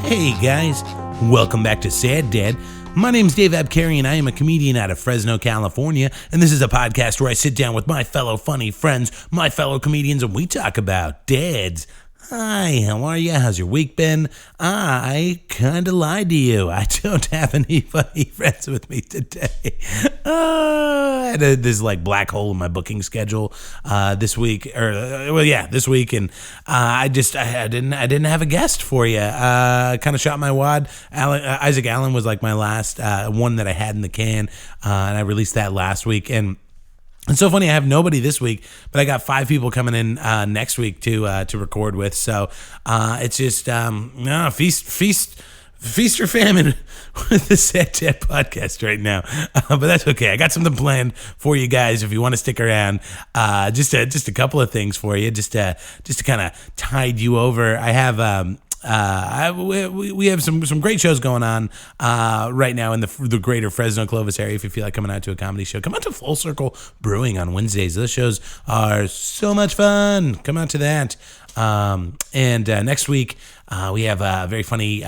Hey guys, welcome back to Sad Dad. My name's Dave Abkarian. I am a comedian out of Fresno, California, and this is a podcast where I sit down with my fellow funny friends, my fellow comedians, and we talk about dads. Hi, how are you? How's your week been? I kinda lied to you. I don't have any funny friends with me today. I had this black hole in my booking schedule this week, this week, and I didn't have a guest for you. Kind of shot my wad. Isaac Allen was my last one that I had in the can, and I released that last week. And it's so funny, I have nobody this week, but I got 5 people coming in next week to record with. So it's just feast or famine with the Sad Dad podcast right now. But that's okay. I got something planned for you guys if you want to stick around. Just a couple of things for you, just to kind of tide you over. I have we have some great shows going on right now in the greater Fresno Clovis area. If you feel like coming out to a comedy show, come out to Full Circle Brewing on Wednesdays. Those shows are so much fun. Come out to that. And next week we have a very funny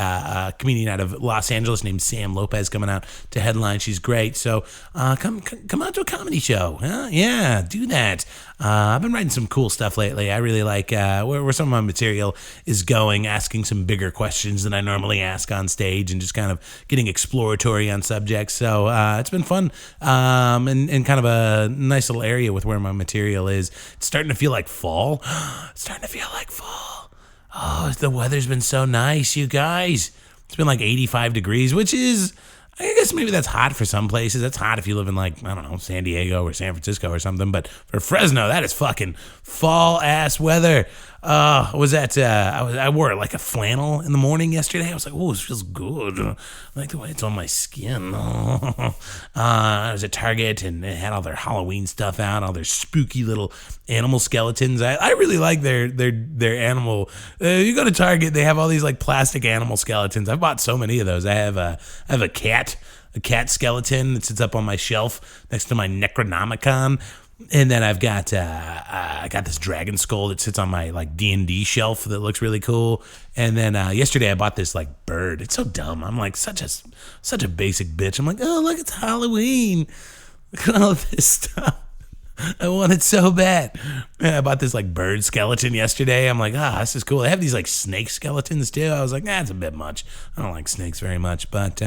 comedian out of Los Angeles named Sam Lopez coming out to headline. She's great. So come out to a comedy show. Yeah, do that. I've been writing some cool stuff lately. I really like where some of my material is going, asking some bigger questions than I normally ask on stage and just kind of getting exploratory on subjects. So it's been fun and kind of a nice little area with where my material is. It's starting to feel like fall. It's starting to feel like fall. Oh, the weather's been so nice, you guys. It's been 85 degrees, which is, I guess maybe that's hot for some places. That's hot if you live in San Diego or San Francisco or something. But for Fresno, that is fucking fall-ass weather. I wore a flannel in the morning yesterday. I was like, oh, this feels good. I like the way it's on my skin. I was at Target and they had all their Halloween stuff out, all their spooky little animal skeletons. I really like their animal. You go to Target, they have all these plastic animal skeletons. I've bought so many of those. I have a cat skeleton that sits up on my shelf next to my Necronomicon. And then I've got I got this dragon skull that sits on my D&D shelf that looks really cool. And then yesterday I bought this bird. It's so dumb. I'm such a basic bitch. I'm oh, look, it's Halloween. Look at all this stuff. I want it so bad. I bought this bird skeleton yesterday. I'm this is cool. They have these snake skeletons too. I was that's a bit much. I don't like snakes very much, but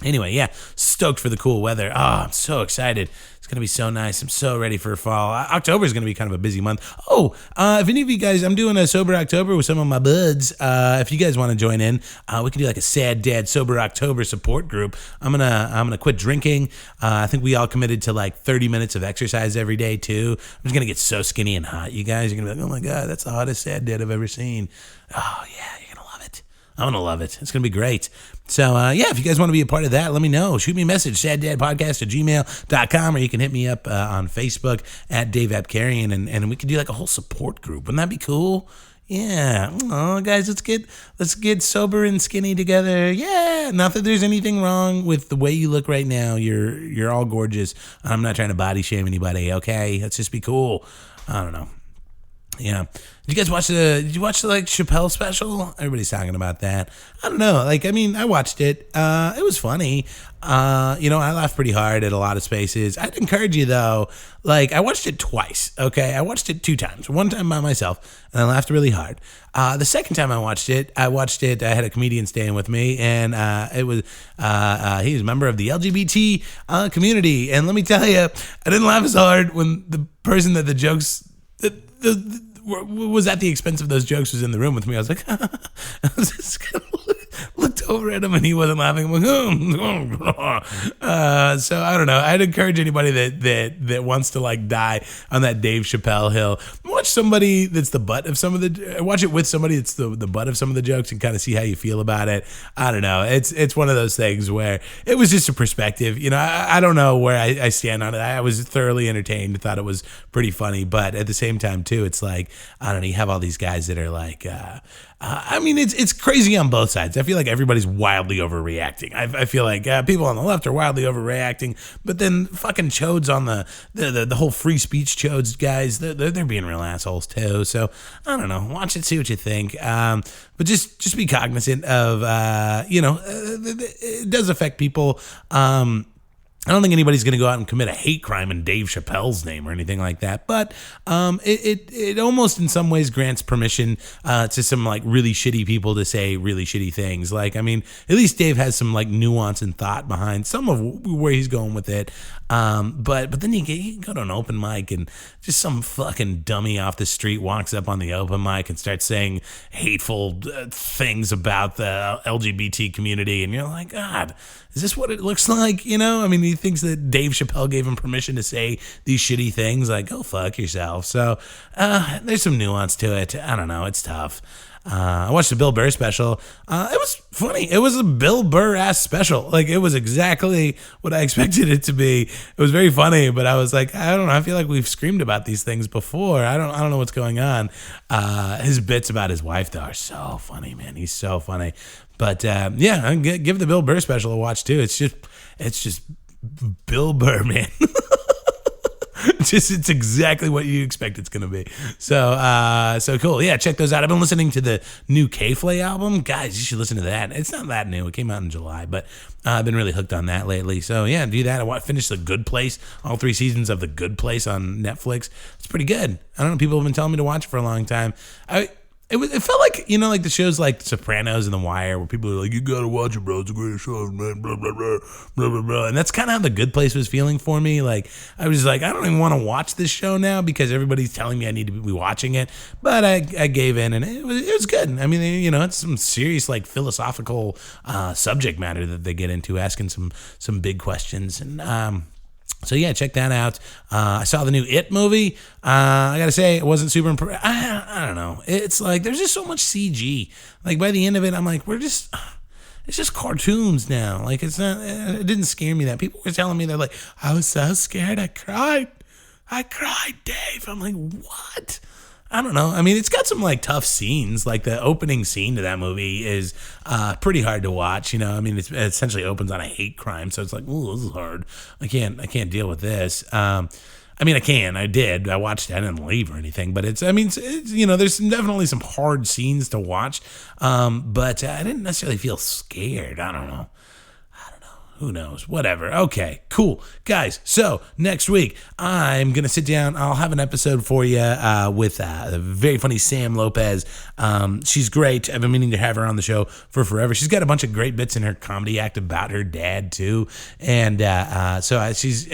anyway, yeah, stoked for the cool weather. I'm so excited. It's going to be so nice. I'm so ready for fall. October is going to be kind of a busy month. If any of you guys, I'm doing a Sober October with some of my buds. If you guys want to join in, we can do a Sad Dad Sober October support group. I'm gonna quit drinking. I think we all committed to 30 minutes of exercise every day too. I'm just going to get so skinny and hot. You guys are going to be oh my God, that's the hottest Sad Dad I've ever seen. Oh yeah, you're going to love it. I'm going to love it. It's going to be great. So, if you guys want to be a part of that, let me know. Shoot me a message, saddadpodcast@gmail.com, or you can hit me up on Facebook at Dave Abkarian, and we could do a whole support group. Wouldn't that be cool? Yeah. Oh, guys, let's get sober and skinny together. Yeah. Not that there's anything wrong with the way you look right now. You're all gorgeous. I'm not trying to body shame anybody, okay? Let's just be cool. I don't know. Yeah. Did you watch the Chappelle special? Everybody's talking about that. I don't know. I watched it. It was funny. I laughed pretty hard at a lot of spaces. I'd encourage you though. I watched it twice. Okay. I watched it 2 times. One time by myself and I laughed really hard. The second time I watched it, I had a comedian staying with me and, he was a member of the LGBT, community. And let me tell you, I didn't laugh as hard when the person that the jokes, was at the expense of those jokes was in the room with me. I was I was just kind of looked over at him and he wasn't laughing. I'm so I don't know. I'd encourage anybody that wants to die on that Dave Chappelle hill. Watch somebody that's the butt of watch it with somebody that's the butt of some of the jokes and kind of see how you feel about it. I don't know. It's one of those things where it was just a perspective. I don't know where I stand on it. I was thoroughly entertained. Thought it was pretty funny, but at the same time too, it's I don't know. You have all these guys that are I mean, it's crazy on both sides. I feel like everybody's wildly overreacting. I feel like people on the left are wildly overreacting, but then fucking chodes on the whole free speech chodes guys, they're being real assholes too. So I don't know. Watch it, see what you think. But just be cognizant of it does affect people. I don't think anybody's going to go out and commit a hate crime in Dave Chappelle's name or anything like that, but it almost in some ways grants permission to some like really shitty people to say really shitty things. Like, I mean, at least Dave has some like nuance and thought behind some of where he's going with it. But then you can go to an open mic and just some fucking dummy off the street walks up on the open mic and starts saying hateful things about the LGBT community, and you're like, God, is this what it looks like? You know, I mean, he thinks that Dave Chappelle gave him permission to say these shitty things. Like, go fuck yourself. So there's some nuance to it. I don't know. It's tough. I watched the Bill Burr special. It was funny. It was a Bill Burr-ass special. Like, it was exactly what I expected it to be. It was very funny, but I was like, I don't know. I feel like we've screamed about these things before. I don't know what's going on. His bits about his wife, though, are so funny, man. He's so funny. But, yeah, give the Bill Burr special a watch, too. It's just Bill Burr, man. It's exactly what you expect it's gonna be. So cool. Yeah, check those out. I've been listening to the new K-Flay album. Guys, you should listen to that. It's not that new. It came out in July, but I've been really hooked on that lately. So yeah, do that. I finished The Good Place, all 3 seasons of The Good Place on Netflix. It's pretty good. I don't know. People have been telling me to watch it for a long time. It felt like, like the shows like The Sopranos and The Wire, where people are like, you gotta watch it, bro. It's a great show, man. Blah, blah, blah, blah, blah, blah. And that's kind of how The Good Place was feeling for me. Like, I was like, I don't even want to watch this show now because everybody's telling me I need to be watching it. But I gave in, and it was good. I mean, it's some serious, like, philosophical subject matter that they get into, asking some big questions. And, so yeah, check that out. I saw the new It movie. I gotta say, it wasn't super impressive. I don't know. It's like there's just so much CG. Like by the end of it, I'm like, it's just cartoons now. Like it's not. It didn't scare me that. People were telling me they're like, I was so scared, I cried, Dave. I'm like, what? I don't know. I mean, it's got some like tough scenes. Like the opening scene to that movie is pretty hard to watch. I mean, it essentially opens on a hate crime, so it's like, ooh, this is hard. I can't deal with this. I mean, I did. I watched it. I didn't leave or anything, but it's there's definitely some hard scenes to watch. But I didn't necessarily feel scared. I don't know. Who knows? Whatever. Okay, cool. Guys, so next week, I'm going to sit down. I'll have an episode for you with the very funny Sam Lopez. She's great. I've been meaning to have her on the show for forever. She's got a bunch of great bits in her comedy act about her dad, too. And she's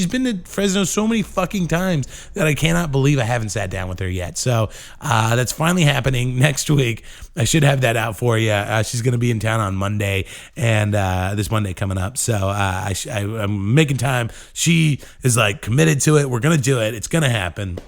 been to Fresno so many fucking times that I cannot believe I haven't sat down with her yet. So that's finally happening next week. I should have that out for you. She's going to be in town on Monday, and this Monday coming up. So I'm making time. She is like committed to it. We're going to do it. It's going to happen.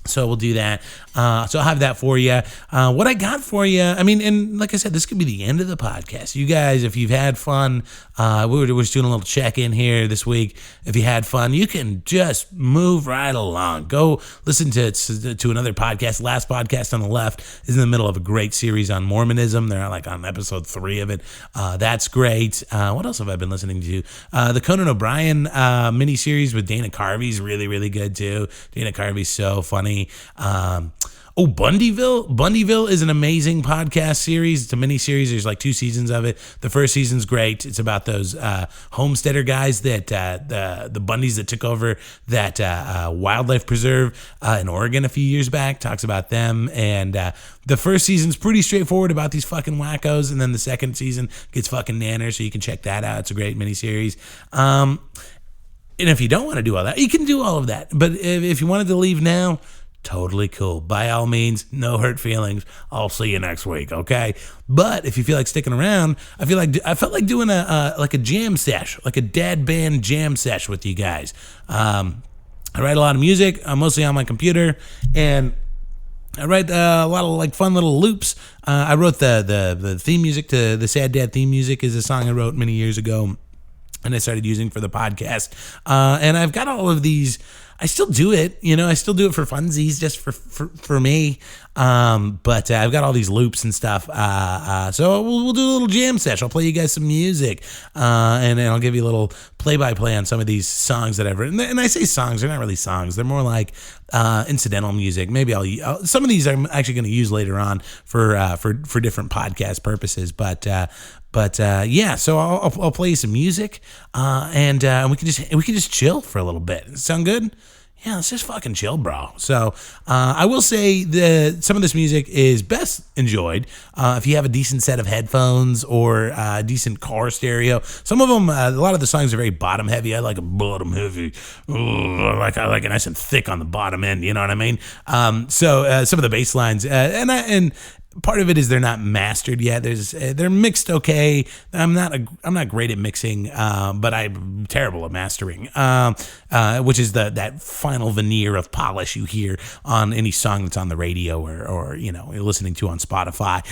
So we'll do that. So I'll have that for you. What I got for you, I mean, and like I said, this could be the end of the podcast. You guys, if you've had fun, we're just doing a little check-in here this week. If you had fun, you can just move right along. Go listen to another podcast. Last podcast on the left is in the middle of a great series on Mormonism. They're like on episode 3 of it. That's great. What else have I been listening to? The Conan O'Brien miniseries with Dana Carvey is really, really good too. Dana Carvey's so funny. Bundyville. Bundyville is an amazing podcast series. It's a mini series. There's like 2 seasons of it. The first season's great. It's about those homesteader guys that the Bundys that took over that wildlife preserve in Oregon a few years back. Talks about them. And the first season's pretty straightforward about these fucking wackos, and then the second season gets fucking nanner. So you can check that out. It's a great mini series. And if you don't want to do all that, you can do all of that. But if you wanted to leave now, totally cool. By all means, no hurt feelings. I'll see you next week, okay? But if you feel like sticking around, I felt like doing a jam sesh, like a dad band jam sesh with you guys. I write a lot of music. I'm mostly on my computer, and I write a lot of like fun little loops. I wrote the theme music to the Sad Dad theme music is a song I wrote many years ago, and I started using for the podcast. And I've got all of these. I still do it, I still do it for funsies, just for me. But I've got all these loops and stuff. So we'll do a little jam session. I'll play you guys some music, and then I'll give you a little play-by-play on some of these songs that I've written. And I say songs, they're not really songs. They're more like incidental music. Maybe some of these I'm actually going to use later on for different podcast purposes. But yeah, so I'll play you some music, and we can just chill for a little bit. Does it sound good? Yeah, let's just fucking chill, bro. So I will say some of this music is best enjoyed if you have a decent set of headphones or a decent car stereo. Some of them, a lot of the songs are very bottom heavy. I like a bottom heavy. Ooh, I like it nice and thick on the bottom end. You know what I mean? So some of the bass lines, and part of it is they're not mastered yet. They're mixed okay. I'm not great at mixing, but I'm terrible at mastering, which is that final veneer of polish you hear on any song that's on the radio or you're listening to on Spotify.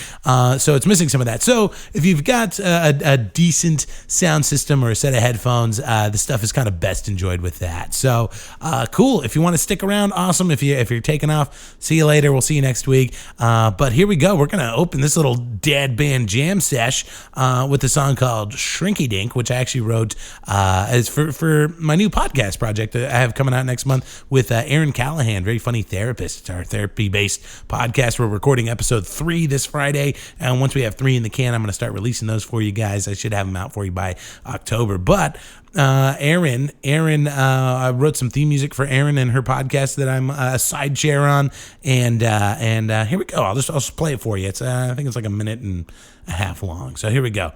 So it's missing some of that. So if you've got a decent sound system or a set of headphones, the stuff is kind of best enjoyed with that. So cool. If you want to stick around, awesome. If you're taking off, see you later. We'll see you next week. But here we go. We're going to open this little dad band jam sesh with a song called Shrinky Dink, which I actually wrote as for my new podcast project I have coming out next month with Aaron Callahan, very funny therapist. It's our therapy-based podcast. We're recording episode 3 this Friday, and once we have 3 in the can, I'm going to start releasing those for you guys. I should have them out for you by October. But Aaron, I wrote some theme music for Aaron and her podcast that I'm a side chair on, and here we go. I'll just play it for you. It's I think it's like a minute and a half long. So here we go.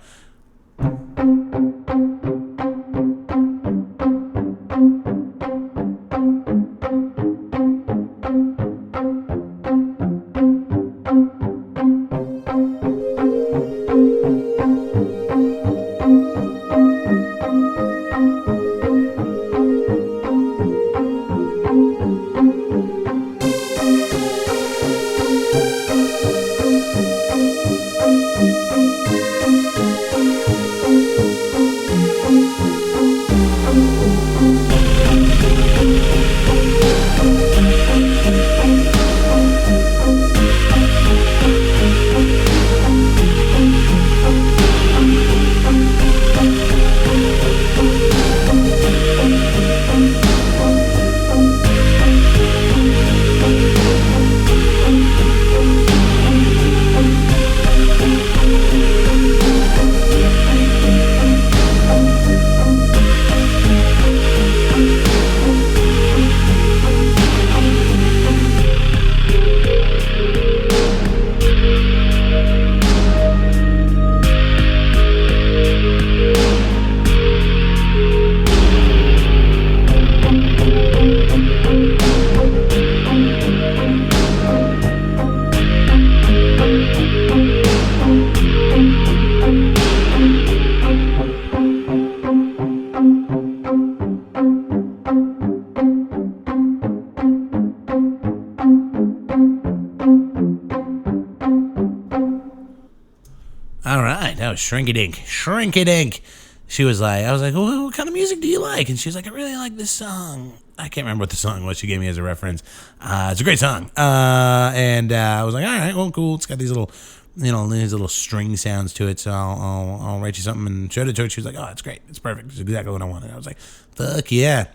All right, that was Shrinky Dink. She was like, I was like, well, what kind of music do you like? And she was like, I really like this song. I can't remember what the song was she gave me as a reference. It's a great song. And I was like, all right, well, cool. It's got these little, these little string sounds to it. So I'll write you something and showed it to her. She was like, oh, it's great. It's perfect. It's exactly what I wanted. I was like, fuck yeah.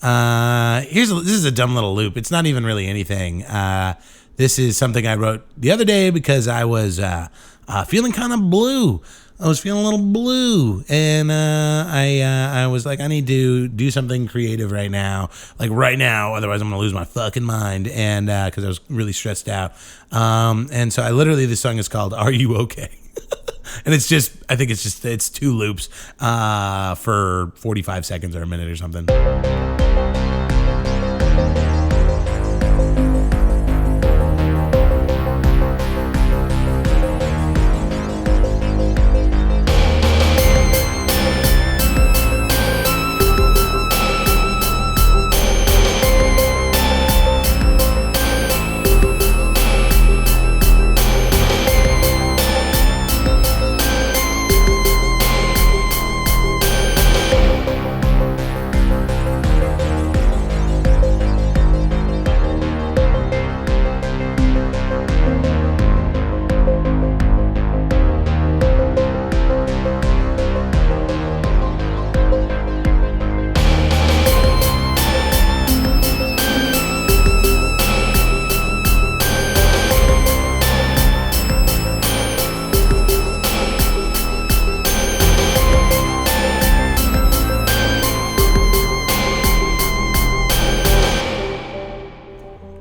This is a dumb little loop. It's not even really anything. This is something I wrote the other day because I was feeling kind of blue. I was feeling a little blue, and I was like, I need to do something creative right now, otherwise I'm gonna lose my fucking mind, and because I was really stressed out, and so this song is called "Are You Okay?" And it's 2 loops for 45 seconds or a minute or something.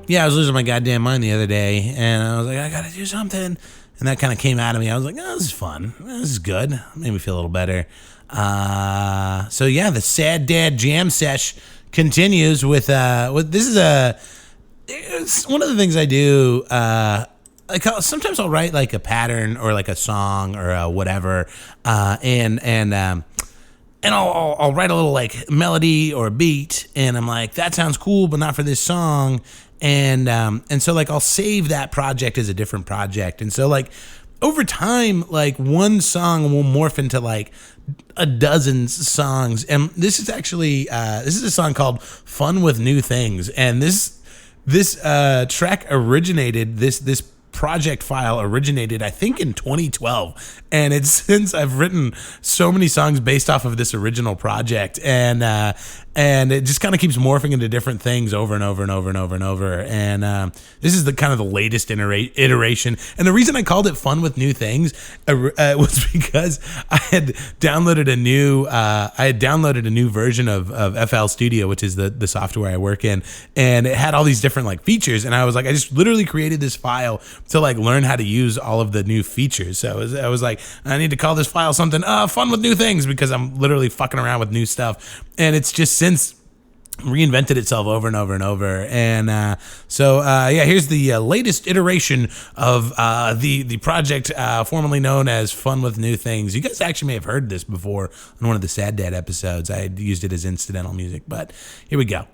yeah, I was losing my goddamn mind the other day, and I was like, I gotta do something, and that kind of came out of me. I was like, oh, this is fun. This is good. Made me feel a little better. So yeah, the Sad Dad Jam Sesh continues with this is it's one of the things I do. Sometimes I'll write like a pattern or like a song or whatever, and I'll write a little like melody or a beat, and I'm like, that sounds cool, but not for this song. And so like I'll save that project as a different project. And so like over time, like one song will morph into like a dozen songs. And this is actually this is a song called Fun with New Things. And this track originated, this project file originated, I think, in 2012, and it's since I've written so many songs based off of this original project, and it just kind of keeps morphing into different things over and over and over and over and over. And this is the kind of the latest iteration. And the reason I called it Fun with New Things was because I had downloaded a new version of FL Studio, which is the software I work in, and it had all these different like features. And I was like, I just literally created this file to like learn how to use all of the new features. So I was like, I need to call this file something Fun with New Things, because I'm literally fucking around with new stuff. And it's just since reinvented itself over and over and over. And so here's the latest iteration of the project formerly known as Fun with New Things. You guys actually may have heard this before on one of the Sad Dad episodes. I had used it as incidental music, but here we go.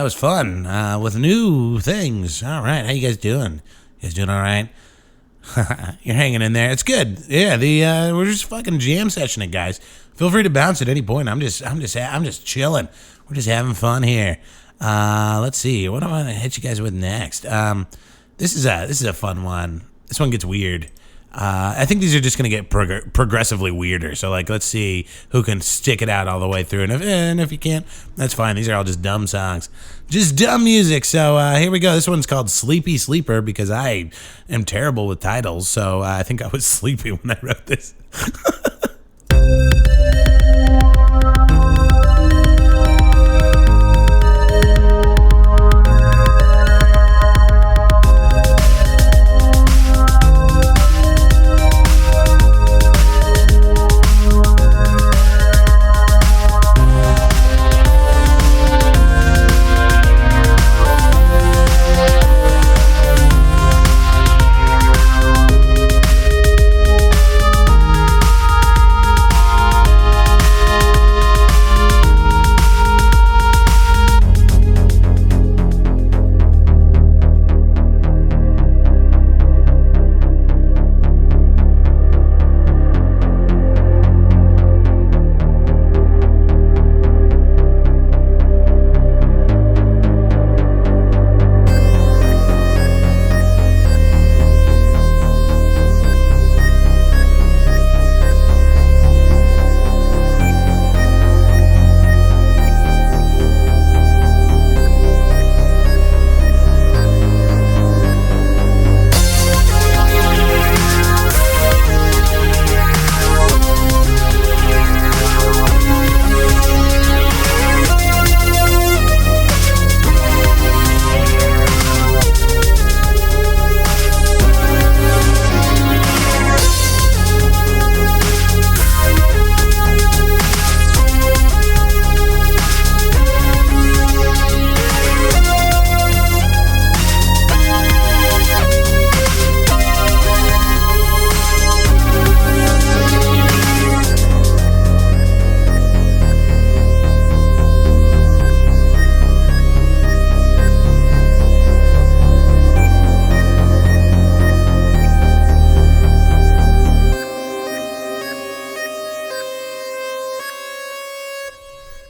Was fun with new things. All right, how you guys doing? You guys doing all right? You're hanging in there. It's good. Yeah, we're just fucking jam sessioning, guys. Feel free to bounce at any point. I'm just chilling. We're just having fun here. Let's see. What do I want to hit you guys with next? This is a fun one. This one gets weird. I think these are just going to get progressively weirder. So, like, let's see who can stick it out all the way through. And if you can't, that's fine. These are all just dumb songs. Just dumb music. So, here we go. This one's called Sleepy Sleeper because I am terrible with titles. So, I think I was sleepy when I wrote this.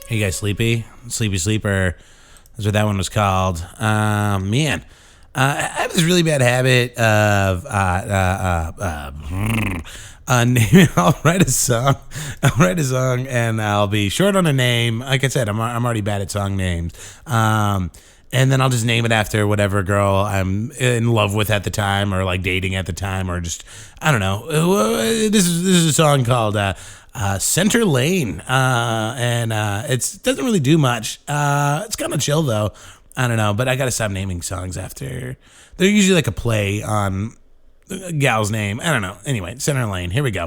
Hey, you guys sleepy? Sleepy Sleeper. That's what that one was called. Man. I have this really bad habit of I'll write a song. And I'll be short on a name. Like I said, I'm already bad at song names. And then I'll just name it after whatever girl I'm in love with at the time, or like dating at the time, or just, I don't know. This is a song called Center Lane, and it doesn't really do much. It's kind of chill though. I don't know, but I gotta stop naming songs after. They're usually like a play on a gal's name. I don't know. Anyway, Center Lane. Here we go.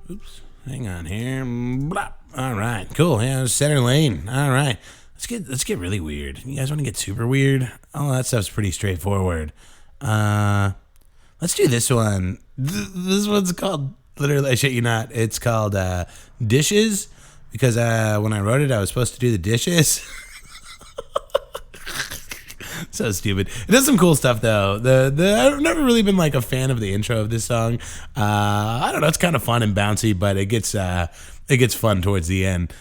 Oops, hang on here. Blah. All right, cool. Yeah, Center Lane. All right, let's get really weird. You guys want to get super weird? All that stuff's pretty straightforward. Let's do this one. This one's called, literally, I shit you not, it's called Dishes, because when I wrote it, I was supposed to do the dishes. So stupid. It does some cool stuff though. I've never really been like a fan of the intro of this song. I don't know. It's kind of fun and bouncy, but it gets fun towards the end.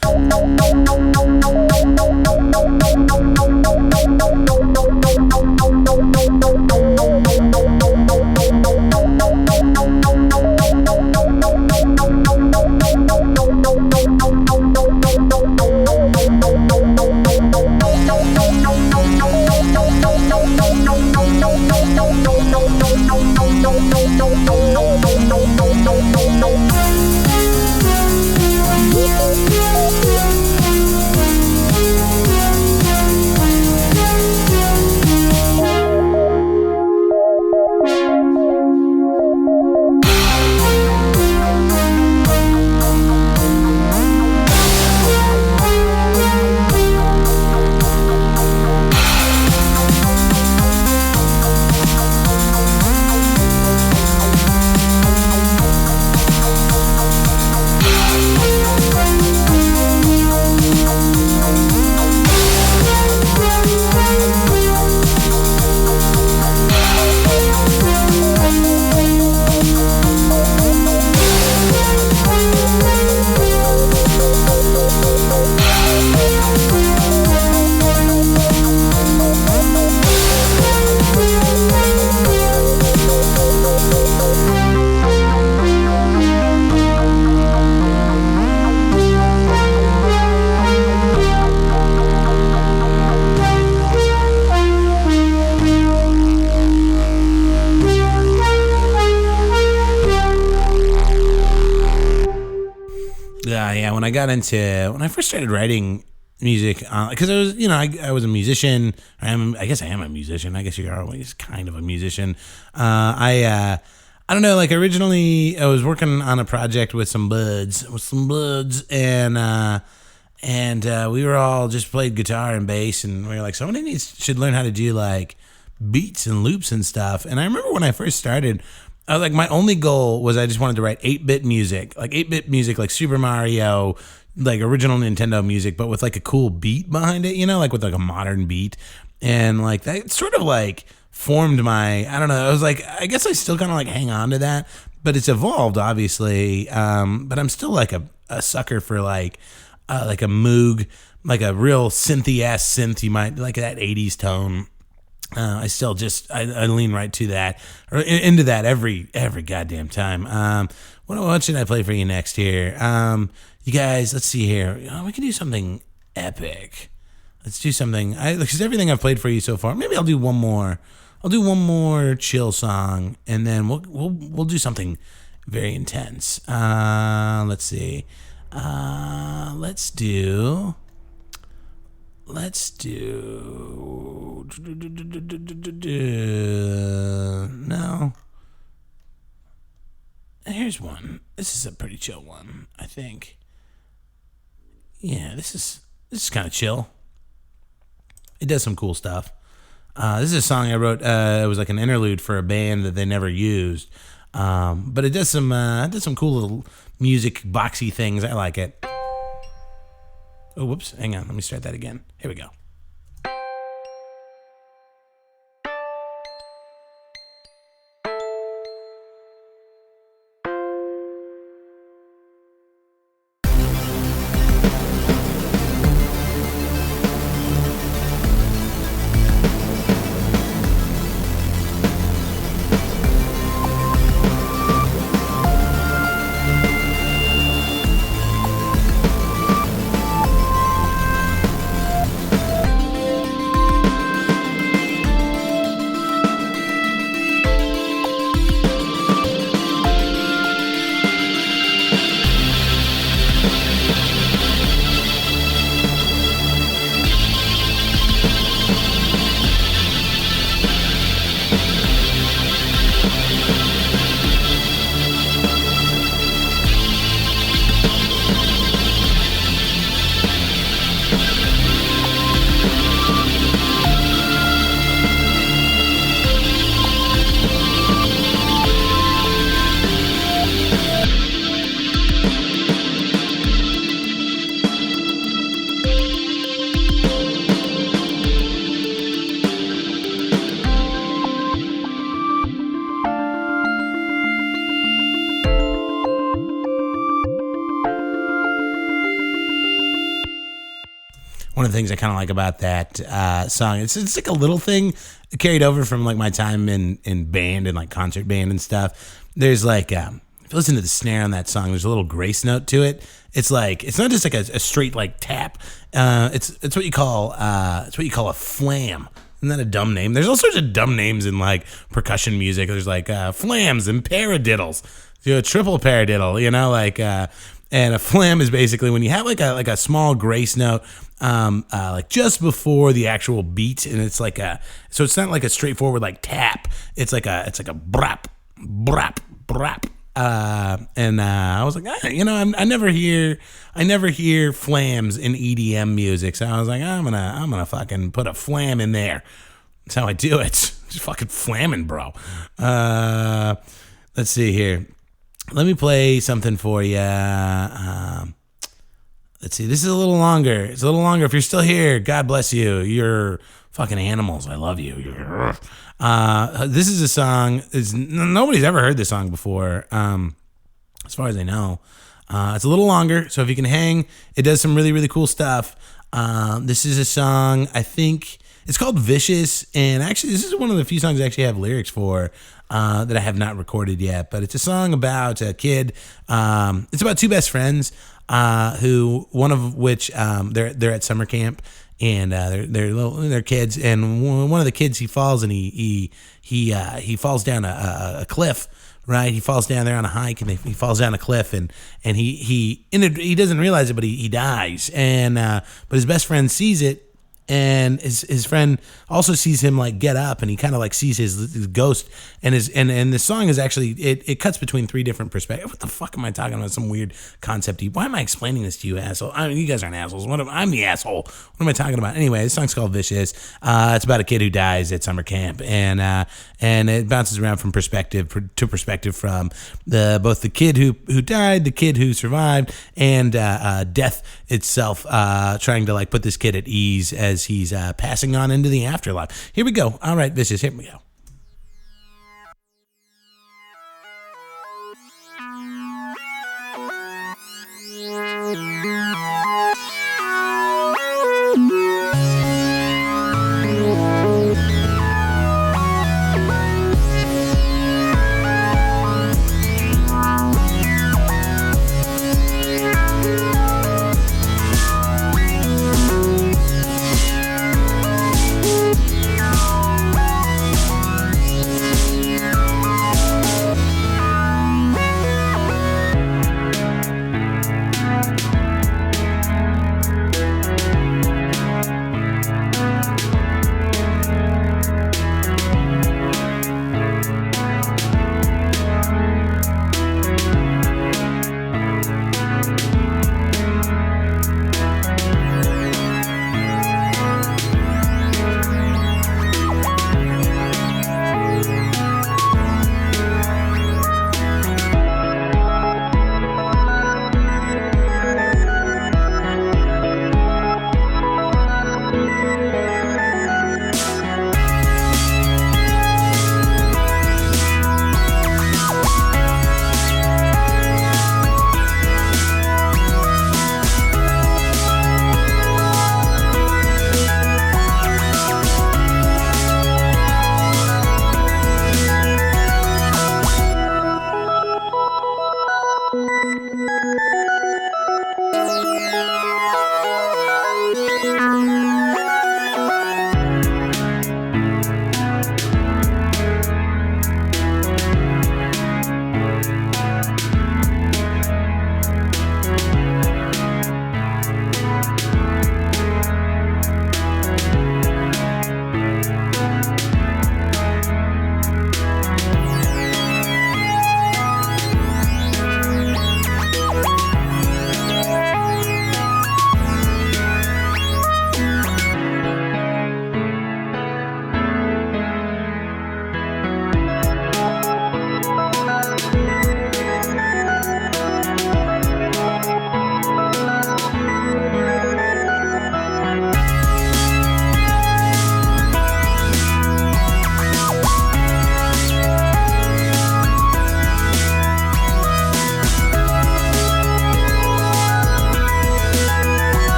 Yeah, when I first started writing music, because I was a musician. I guess I am a musician. I guess you're always kind of a musician. I don't know. Like originally, I was working on a project with some buds, and we were all just played guitar and bass, and we were like, somebody should learn how to do like beats and loops and stuff. And I remember when I first started, I was like, my only goal was I just wanted to write 8-bit music, like Super Mario, like original Nintendo music, but with like a cool beat behind it, like with like a modern beat. And like that sort of like formed my, I don't know, I was like, I guess I still kind of like hang on to that, but it's evolved obviously. But I'm still like a sucker for like a Moog, like a real synthy ass synth. You might like that 80s tone. I still just I lean right to that or into that every goddamn time. What should I play for you next here? You guys, let's see here. We can do something epic. Let's do something. Because everything I've played for you so far. Maybe I'll do one more. I'll do one more chill song, and then we'll do something very intense. Let's see. Let's do. No. Here's one. This is a pretty chill one, I think. Yeah, this is kind of chill. It does some cool stuff. This is a song I wrote. It was like an interlude for a band that they never used, but it does some cool little music boxy things. I like it. Oh, whoops! Hang on. Let me start that again. Here we go. One of the things I kind of like about that song, it's like a little thing carried over from like my time in band and like concert band and stuff. There's like, if you listen to the snare on that song, there's a little grace note to it. It's like, it's not just like a straight like tap. It's what you call a flam. Isn't that a dumb name? There's all sorts of dumb names in like percussion music. There's like flams and paradiddles. A triple paradiddle, and a flam is basically when you have like a small grace note, like just before the actual beat, and it's like so it's not like a straightforward like tap. It's like a brap, brap, brap. I was like, I never hear flams in EDM music, so I was like, I'm gonna fucking put a flam in there. That's how I do it. Just fucking flamming, bro. Let's see here. Let me play something for you. Let's see. This is a little longer. It's a little longer. If you're still here, God bless you. You're fucking animals. I love you. This is a song. Nobody's ever heard this song before, as far as I know. It's a little longer, so if you can hang, it does some really, really cool stuff. This is a song, I think, it's called Vicious, and actually, this is one of the few songs I actually have lyrics for that I have not recorded yet, but it's a song about a kid. It's about two best friends, who one of which they're at summer camp, and they're kids, and one of the kids he falls and he falls down a cliff. Right, he falls down there on a hike, and he falls down a cliff, and he doesn't realize it, but he dies, and but his best friend sees it. And his friend also sees him like get up, and he kind of like sees his ghost, and the song is actually it cuts between three different perspectives. What the fuck am I talking about? Some weird concept. Why am I explaining this to you, asshole? I mean, you guys aren't assholes. I'm the asshole. What am I talking about? Anyway, this song's called Vicious. It's about a kid who dies at summer camp, and it bounces around from perspective to perspective from both the kid who died, the kid who survived, and death itself, trying to like put this kid at ease as he's passing on into the afterlife. Here we go. All right, Vicious, here we go.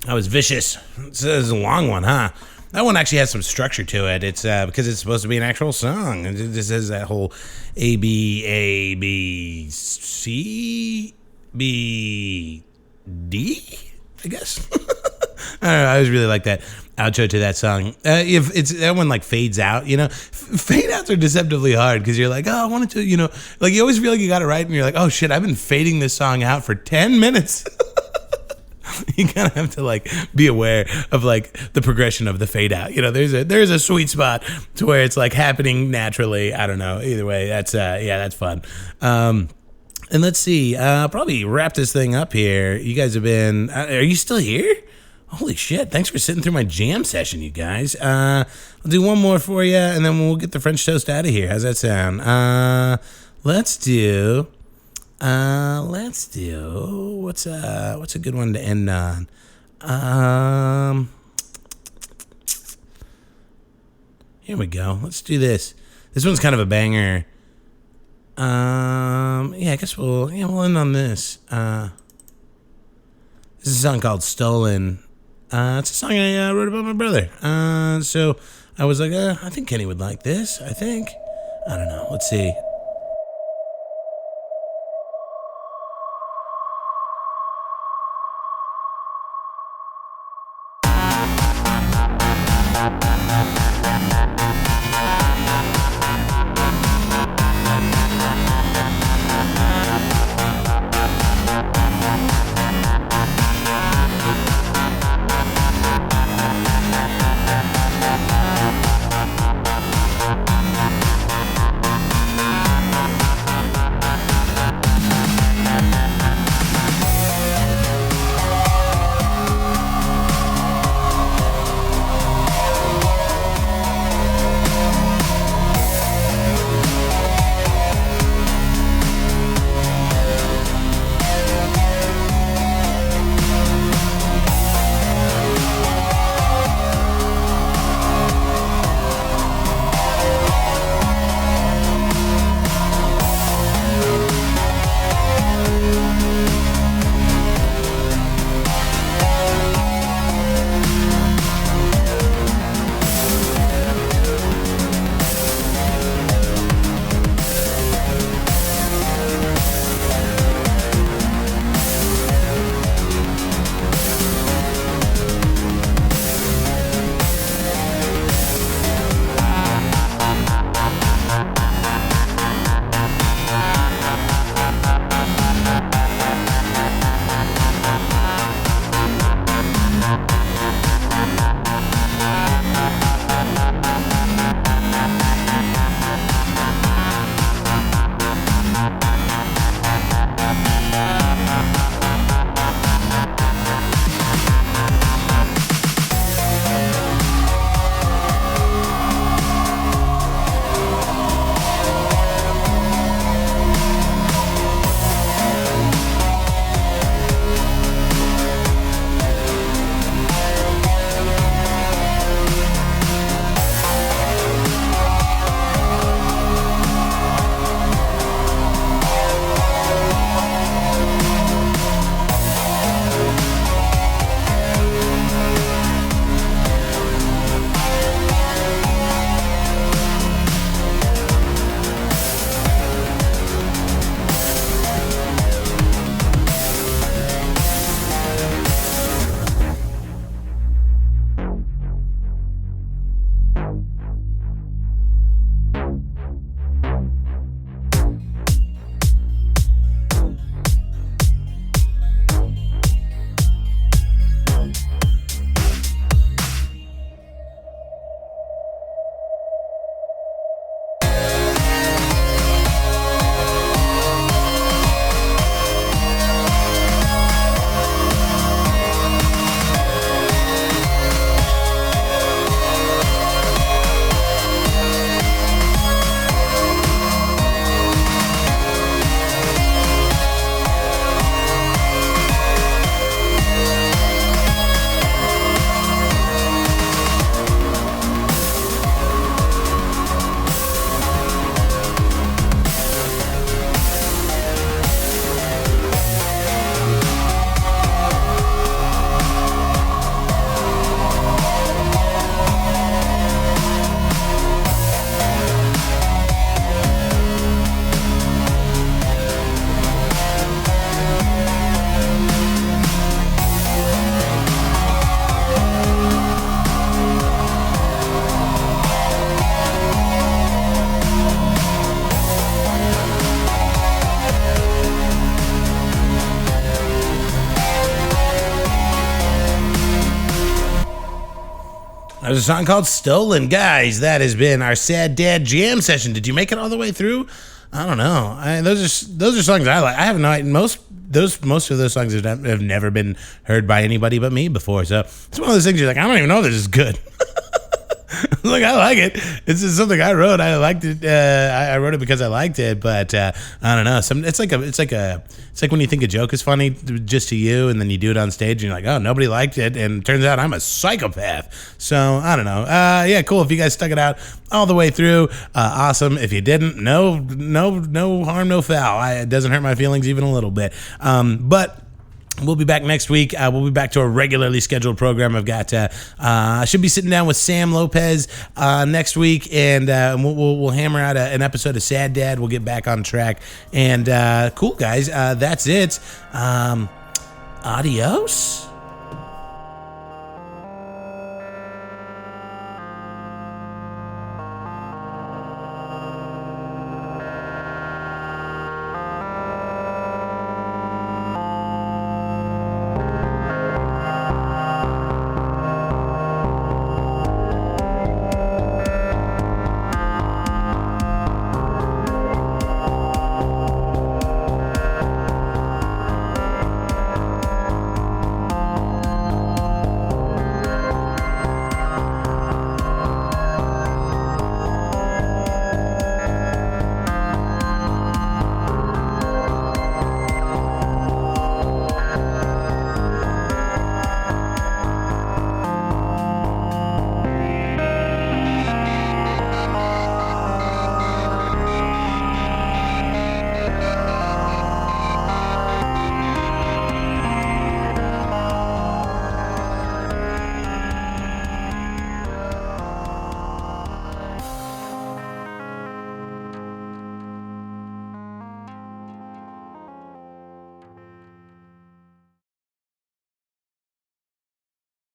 That was vicious. This is a long one, huh? That one actually has some structure to it. It's because it's supposed to be an actual song. It just has that whole A-B-A-B-C-B-D, I guess. I don't know. I always really like that outro to that song. If it's that one like fades out, fade outs are deceptively hard because you're like, oh, I wanted to, like you always feel like you got it right, and you're like, oh shit, I've been fading this song out for 10 minutes. You kind of have to like be aware of like the progression of the fade out. There's a sweet spot to where it's like happening naturally. I don't know. Either way, that's fun. And let's see. Probably wrap this thing up here. You guys have been. Are you still here? Holy shit! Thanks for sitting through my jam session, you guys. I'll do one more for you, and then we'll get the French toast out of here. How's that sound? Let's do. What's a good one to end on? Here we go. Let's do this. This one's kind of a banger. I guess we'll end on this. This is a song called Stolen. It's a song I wrote about my brother. So I was like, I think Kenny would like this. I don't know. Let's see. was a song called Stolen. Guys, that has been our Sad Dad Jam session. Did you make it all the way through? I don't know. Those are songs I like. I have no idea. Most of those songs have never been heard by anybody but me before. So it's one of those things you're like, I don't even know this is good. Look, I like it. It's just something I wrote. I liked it. I wrote it because I liked it. But I don't know. It's like when you think a joke is funny just to you, and then you do it on stage, and you're like, oh, nobody liked it, and it turns out I'm a psychopath. So I don't know. Yeah, cool. If you guys stuck it out all the way through, awesome. If you didn't, no harm, no foul. It doesn't hurt my feelings even a little bit. But we'll be back next week. We'll be back to a regularly scheduled program. I've got I should be sitting down with Sam Lopez next week, and we'll hammer out an episode of Sad Dad. We'll get back on track. And cool, guys. That's it. Adios.